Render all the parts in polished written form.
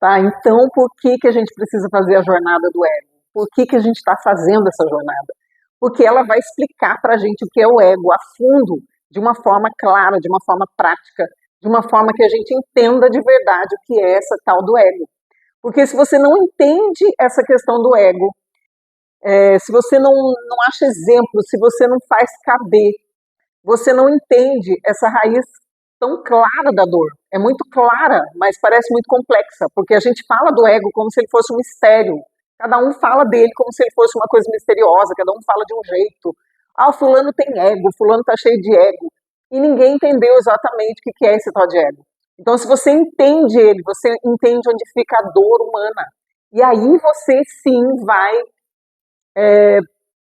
Tá? Então, por que, que a gente precisa fazer a jornada do ego? Por que, que a gente está fazendo essa jornada? Porque ela vai explicar para a gente o que é o ego a fundo, de uma forma clara, de uma forma prática, de uma forma que a gente entenda de verdade o que é essa tal do ego. Porque se você não entende essa questão do ego, se você não acha exemplo, se você não faz caber, você não entende essa raiz tão clara da dor. É muito clara, mas parece muito complexa, porque a gente fala do ego como se ele fosse um mistério. Cada um fala dele como se ele fosse uma coisa misteriosa, cada um fala de um jeito. Ah, o fulano tem ego, o fulano tá cheio de ego. E ninguém entendeu exatamente o que é esse tal de ego. Então, se você entende ele, você entende onde fica a dor humana. E aí você sim vai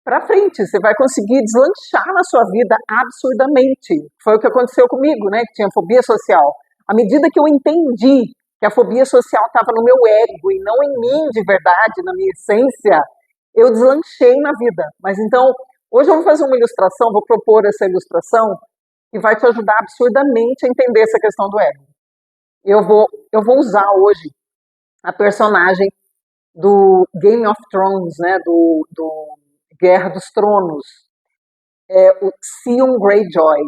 para frente, você vai conseguir deslanchar na sua vida absurdamente. Foi o que aconteceu comigo, né, que tinha fobia social. À medida que eu entendi que a fobia social estava no meu ego e não em mim de verdade, na minha essência, eu deslanchei na vida. Mas então, hoje eu vou fazer uma ilustração, vou propor essa ilustração que vai te ajudar absurdamente a entender essa questão do ego. Eu vou usar hoje a personagem do Game of Thrones, né, do Guerra dos Tronos, o Theon Greyjoy.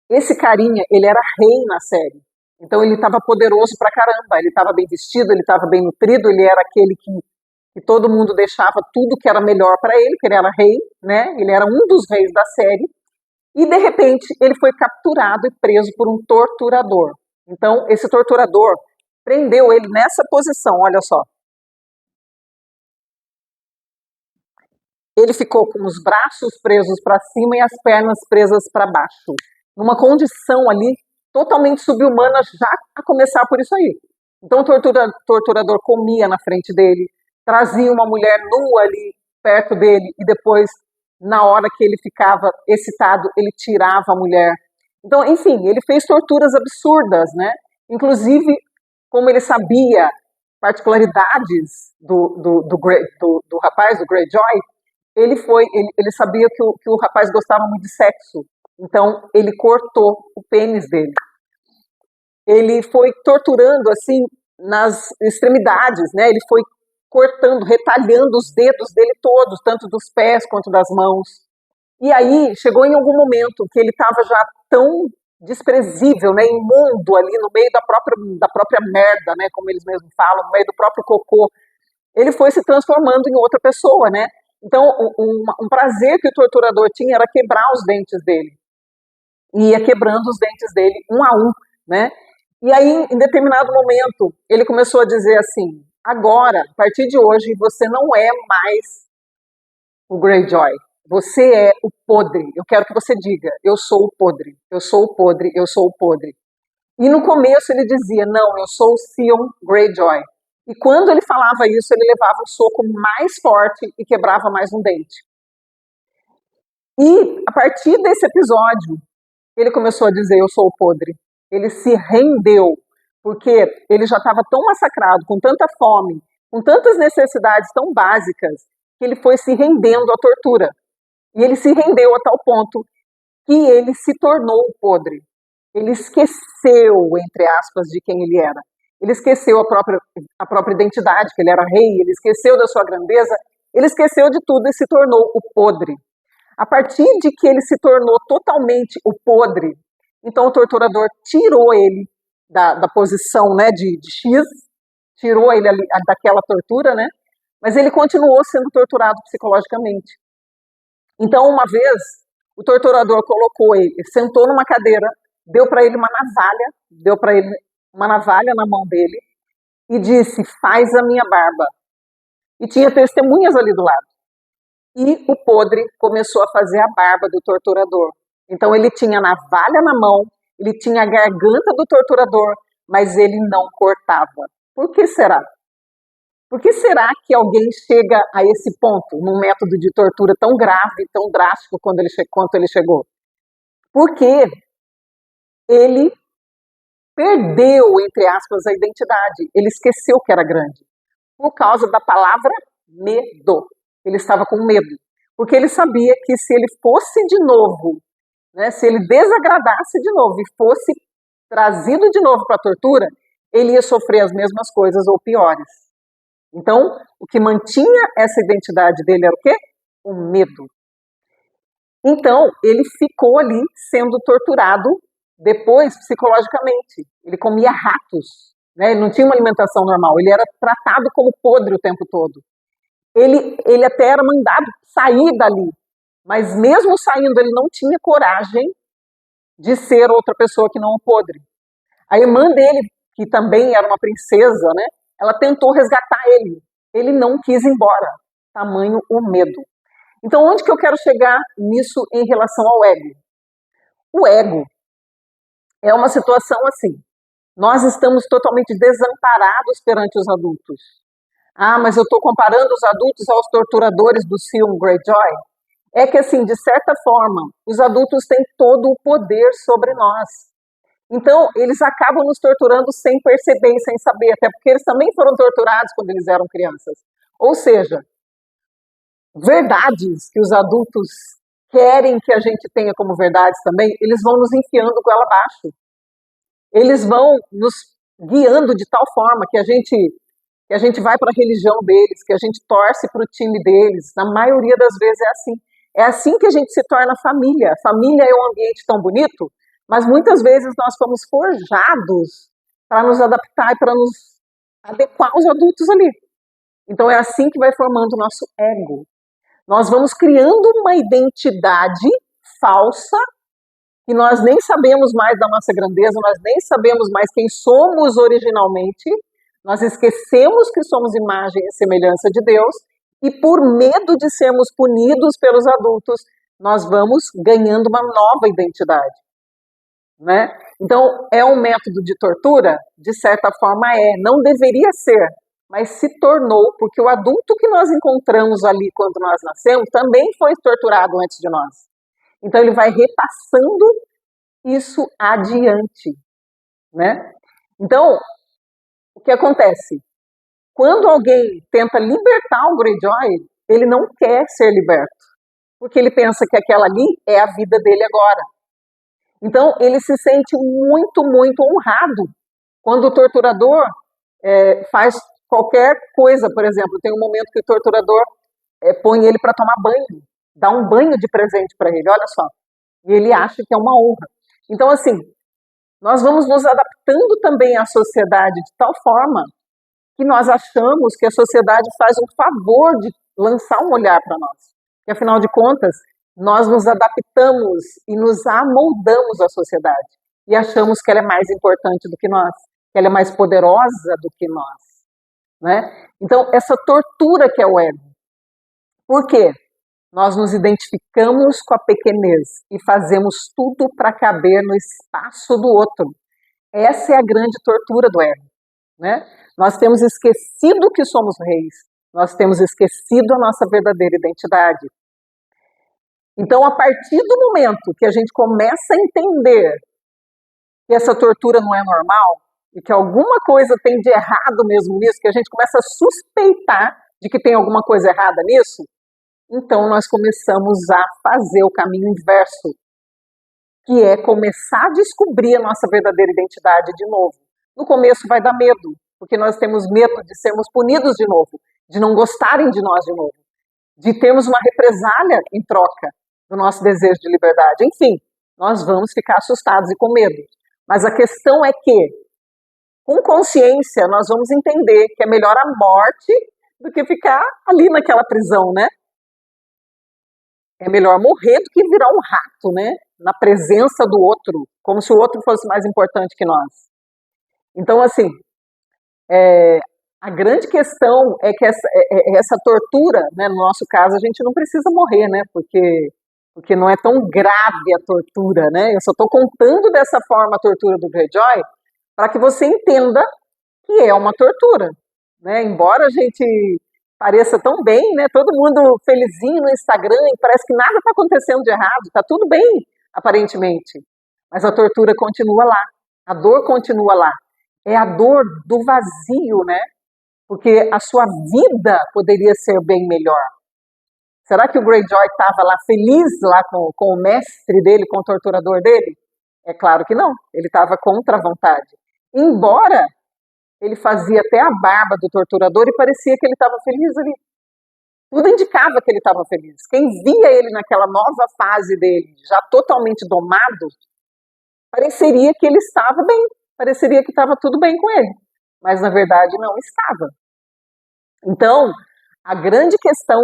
Esse carinha, ele era rei na série. Então ele estava poderoso pra caramba, ele estava bem vestido, ele estava bem nutrido, ele era aquele que todo mundo deixava tudo que era melhor para ele, que ele era rei, né? Ele era um dos reis da série. E de repente ele foi capturado e preso por um torturador. Então esse torturador prendeu ele nessa posição, olha só. Ele ficou com os braços presos para cima e as pernas presas para baixo, numa condição ali totalmente subhumana, já a começar por isso aí. Então o torturador comia na frente dele, trazia uma mulher nua ali perto dele e depois, na hora que ele ficava excitado, ele tirava a mulher. Então, enfim, ele fez torturas absurdas, né? Inclusive, como ele sabia particularidades do rapaz, do Greyjoy, ele sabia que o rapaz gostava muito de sexo, então ele cortou o pênis dele. Ele foi torturando assim nas extremidades, né? Ele foi cortando, retalhando os dedos dele todos, tanto dos pés quanto das mãos. E aí chegou em algum momento que ele estava já tão desprezível, né, imundo ali no meio da própria merda, né, como eles mesmos falam, no meio do próprio cocô. Ele foi se transformando em outra pessoa, né? Então, um prazer que o torturador tinha era quebrar os dentes dele. E ia quebrando os dentes dele, um a um, né? E aí, em determinado momento, ele começou a dizer assim, agora, a partir de hoje, você não é mais o Greyjoy. Você é o podre. Eu quero que você diga, eu sou o podre, eu sou o podre, eu sou o podre. E no começo ele dizia, não, eu sou o Theon Greyjoy. E quando ele falava isso, ele levava um soco mais forte e quebrava mais um dente. E a partir desse episódio, ele começou a dizer, eu sou o podre. Ele se rendeu, porque ele já estava tão massacrado, com tanta fome, com tantas necessidades tão básicas, que ele foi se rendendo à tortura. E ele se rendeu a tal ponto que ele se tornou o podre. Ele esqueceu, entre aspas, de quem ele era. Ele esqueceu a própria identidade, que ele era rei, ele esqueceu da sua grandeza, ele esqueceu de tudo e se tornou o podre. A partir de que ele se tornou totalmente o podre, então o torturador tirou ele da posição, né, de X, tirou ele ali, daquela tortura, né, mas ele continuou sendo torturado psicologicamente. Então, uma vez, o torturador colocou ele, sentou numa cadeira, deu para ele uma navalha na mão dele e disse, faz a minha barba. E tinha testemunhas ali do lado. E o podre começou a fazer a barba do torturador. Então ele tinha a navalha na mão, ele tinha a garganta do torturador, mas ele não cortava. Por que será? Por que será que alguém chega a esse ponto, num método de tortura tão grave, tão drástico quanto ele chegou? Porque ele perdeu, entre aspas, a identidade. Ele esqueceu que era grande. Por causa da palavra medo. Ele estava com medo. Porque ele sabia que se ele fosse de novo, né, se ele desagradasse de novo e fosse trazido de novo para a tortura, ele ia sofrer as mesmas coisas ou piores. Então, o que mantinha essa identidade dele era o quê? O medo. Então, ele ficou ali sendo torturado depois psicologicamente. Ele comia ratos, né? Ele não tinha uma alimentação normal, ele era tratado como podre o tempo todo. Ele até era mandado sair dali, mas mesmo saindo, ele não tinha coragem de ser outra pessoa que não o podre. A irmã dele, que também era uma princesa, né? Ela tentou resgatar ele. Ele não quis ir embora. Tamanho o medo. Então, onde que eu quero chegar nisso em relação ao ego? O ego é uma situação assim. Nós estamos totalmente desamparados perante os adultos. Ah, mas eu estou comparando os adultos aos torturadores do filme Greyjoy. É que, assim, de certa forma, os adultos têm todo o poder sobre nós. Então, eles acabam nos torturando sem perceber e sem saber, até porque eles também foram torturados quando eles eram crianças. Ou seja, verdades que os adultos querem que a gente tenha como verdades também, eles vão nos enfiando goela abaixo. Eles vão nos guiando de tal forma que a gente vai para a religião deles, que a gente torce para o time deles. Na maioria das vezes é assim. É assim que a gente se torna família. Família é um ambiente tão bonito, mas muitas vezes nós fomos forjados para nos adaptar e para nos adequar aos adultos ali. Então é assim que vai formando o nosso ego. Nós vamos criando uma identidade falsa que nós nem sabemos mais da nossa grandeza, nós nem sabemos mais quem somos originalmente, nós esquecemos que somos imagem e semelhança de Deus, e por medo de sermos punidos pelos adultos, nós vamos ganhando uma nova identidade. Né? Então, é um método de tortura? De certa forma não deveria ser, mas se tornou, porque o adulto que nós encontramos ali quando nós nascemos também foi torturado antes de nós. Então, ele vai repassando isso adiante, né? Então, o que acontece? Quando alguém tenta libertar o Greyjoy, ele não quer ser liberto, porque ele pensa que aquela ali é a vida dele agora. Então, ele se sente muito, muito honrado quando o torturador faz qualquer coisa. Por exemplo, tem um momento que o torturador põe ele para tomar banho, dá um banho de presente para ele, olha só. E ele acha que é uma honra. Então, assim, nós vamos nos adaptando também à sociedade de tal forma que nós achamos que a sociedade faz um favor de lançar um olhar para nós. E, afinal de contas, nós nos adaptamos e nos amoldamos à sociedade. E achamos que ela é mais importante do que nós, que ela é mais poderosa do que nós. Né? Então, essa tortura que é o ego. Por quê? Nós nos identificamos com a pequenez e fazemos tudo para caber no espaço do outro. Essa é a grande tortura do ego. Né? Nós temos esquecido que somos reis, nós temos esquecido a nossa verdadeira identidade. Então, a partir do momento que a gente começa a entender que essa tortura não é normal e que alguma coisa tem de errado mesmo nisso, que a gente começa a suspeitar de que tem alguma coisa errada nisso, então nós começamos a fazer o caminho inverso, que é começar a descobrir a nossa verdadeira identidade de novo. No começo vai dar medo, porque nós temos medo de sermos punidos de novo, de não gostarem de nós de novo, de termos uma represália em troca do nosso desejo de liberdade. Enfim, nós vamos ficar assustados e com medo. Mas a questão é que, com consciência, nós vamos entender que é melhor a morte do que ficar ali naquela prisão, né? É melhor morrer do que virar um rato, né? Na presença do outro, como se o outro fosse mais importante que nós. Então, assim, a grande questão é que essa tortura, né, no nosso caso, a gente não precisa morrer, né? Porque não é tão grave a tortura, né? Eu só estou contando dessa forma a tortura do Greyjoy para que você entenda que é uma tortura, né? Embora a gente pareça tão bem, né? Todo mundo felizinho no Instagram e parece que nada está acontecendo de errado, está tudo bem, aparentemente. Mas a tortura continua lá, a dor continua lá. É a dor do vazio, né? Porque a sua vida poderia ser bem melhor. Será que o Greyjoy estava lá feliz lá com o mestre dele, com o torturador dele? É claro que não, ele estava contra a vontade. Embora Ele fazia até a barba do torturador e parecia que ele estava feliz ali. Tudo indicava que ele estava feliz. Quem via ele naquela nova fase dele, já totalmente domado, pareceria que ele estava bem, pareceria que estava tudo bem com ele, mas na verdade não estava. Então, a grande questão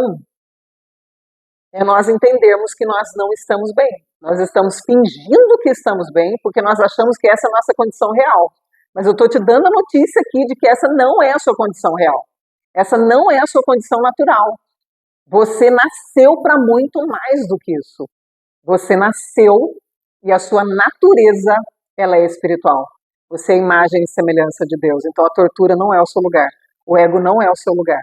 é nós entendermos que nós não estamos bem. Nós estamos fingindo que estamos bem porque nós achamos que essa é a nossa condição real. Mas eu estou te dando a notícia aqui de que essa não é a sua condição real. Essa não é a sua condição natural. Você nasceu para muito mais do que isso. Você nasceu e a sua natureza, ela é espiritual. Você é imagem e semelhança de Deus. Então a tortura não é o seu lugar. O ego não é o seu lugar.